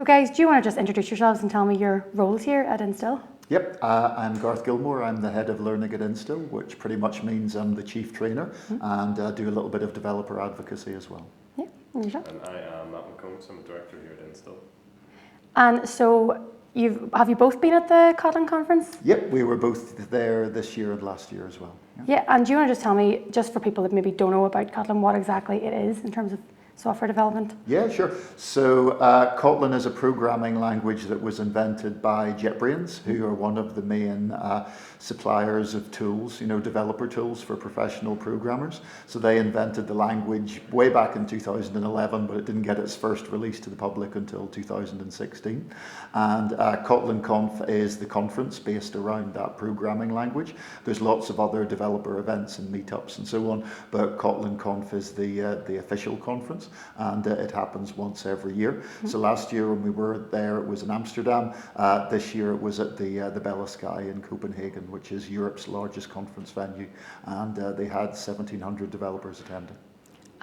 So guys, do you want to just introduce yourselves and tell me your roles here at Instil? Yep, I'm Garth Gilmore. I'm the head of learning at Instil, which pretty much means I'm the chief trainer and do a little bit of developer advocacy as well. Yeah, and yourself? And I am Matt McCombs. I'm a director here at Instil. And so, have you both been at the Kotlin conference? Yep, we were both there this year and last year as well. Yeah, and do you want to just tell me, just for people that maybe don't know about Kotlin, what exactly it is in terms of software development? Yeah, sure. So Kotlin is a programming language that was invented by JetBrains, who are one of the main suppliers of tools, developer tools for professional programmers. So they invented the language way back in 2011, but it didn't get its first release to the public until 2016. And KotlinConf is the conference based around that programming language. There's lots of other developer events and meetups and so on, but KotlinConf is the official conference. And it happens once every year. So last year when we were there, it was in Amsterdam. This year it was at the Bella Sky in Copenhagen, which is Europe's largest conference venue. And they had 1,700 developers attending.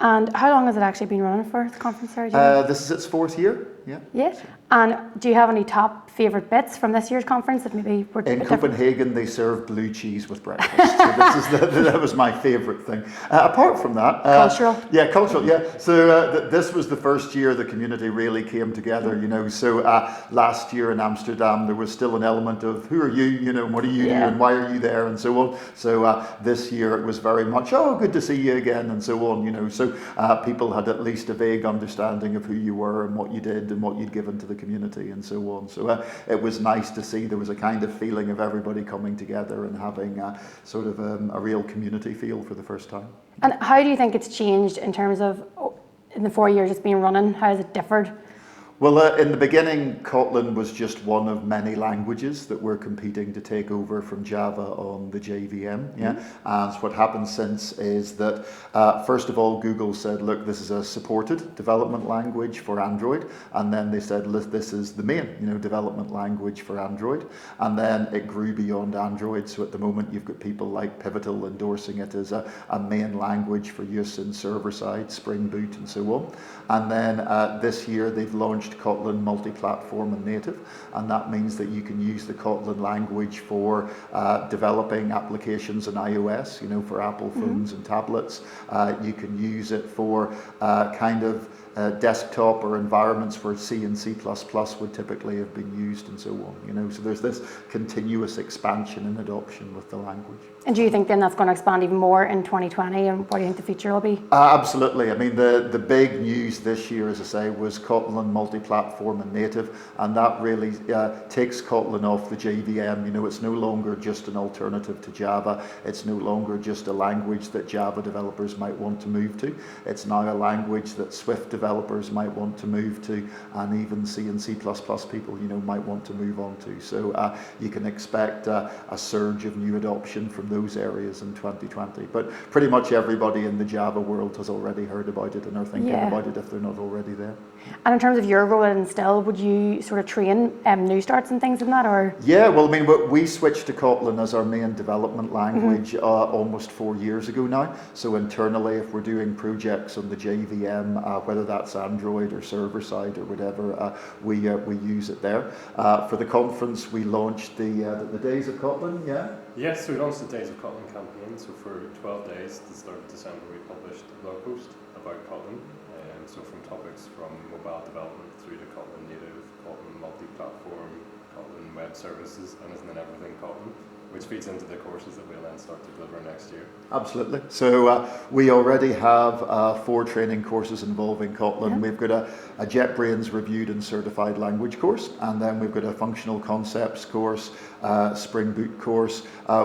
And how long has it actually been running for, the conference? This is its fourth year, yeah. Yeah. And do you have any top favourite bits from this year's conference that maybe were in Copenhagen, they served blue cheese with breakfast. So that was my favourite thing. Apart from that, cultural. Yeah, cultural. Yeah. So this was the first year the community really came together. So last year in Amsterdam, there was still an element of who are you? And what do you do? And why are you there? And so on. So this year it was very much good to see you again, and so on. So people had at least a vague understanding of who you were and what you did and what you'd given to the community and so on. So it was nice to see there was a kind of feeling of everybody coming together and having sort of a real community feel for the first time. And how do you think it's changed in terms of, in the 4 years it's been running, how has it differed? Well, in the beginning, Kotlin was just one of many languages that were competing to take over from Java on the JVM. And what happened since is that, first of all, Google said, look, this is a supported development language for Android. And then they said, this is the main development language for Android. And then it grew beyond Android. So at the moment, you've got people like Pivotal endorsing it as a main language for use in server-side, Spring Boot, and so on. And then this year, they've launched Kotlin multi-platform and native, and that means that you can use the Kotlin language for developing applications on iOS, for Apple phones and tablets. You can use it for kind of desktop or environments where C and C++ would typically have been used and so on. So there's this continuous expansion and adoption with the language. And do you think then that's going to expand even more in 2020, and what do you think the future will be? Absolutely. I mean, the big news this year, as I say, was Kotlin multi-platform and native, and that really takes Kotlin off the JVM. It's no longer just an alternative to Java. It's no longer just a language that Java developers might want to move to. It's now a language that Swift developers might want to move to, and even C and C++ people, might want to move on to. So you can expect a surge of new adoption from those areas in 2020. But pretty much everybody in the Java world has already heard about it and are thinking about it if they're not already there. And in terms of your role at Instil, would you sort of train new starts and things in that, or? Yeah, well, I mean, we switched to Kotlin as our main development language almost 4 years ago now. So internally, if we're doing projects on the JVM, whether that's Android or server side or whatever, we use it there. For the conference, we launched the Days of Kotlin. Yes, so we launched the Days of Kotlin campaign. So for 12 days, at the start of December, we published a blog post about Kotlin. So from topics from mobile development through to Kotlin native, Kotlin multi-platform, Kotlin web services, and isn't it everything Kotlin, which feeds into the courses that we'll then start to deliver next year. Absolutely. So we already have 4 training courses involving Kotlin. We've got a JetBrains reviewed and certified language course, and then we've got a functional concepts course, Spring Boot course.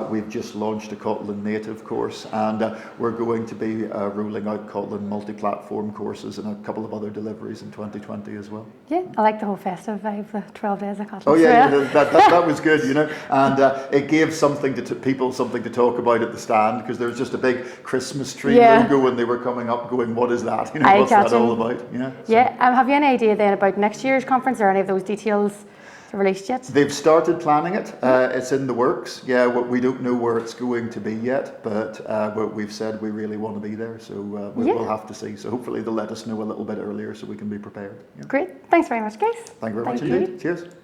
We've just launched a Kotlin native course, and we're going to be rolling out Kotlin multi-platform courses and a couple of other deliveries in 2020 as well. Yeah, I like the whole festive vibe, the 12 days of Kotlin. Oh yeah, that was good, and it gave something to people something to talk about at the stand, because there was just a big Christmas tree logo and they were coming up going, what is that? What's that all about? Have you any idea then about next year's conference or any of those details? released yet? They've started planning it. It's in the works. Yeah, we don't know where it's going to be yet, but we've said we really want to be there, so we'll have to see. So hopefully they'll let us know a little bit earlier so we can be prepared. Yeah. Great. Thanks very much, guys. Thank you very much Thank you. indeed. Cheers.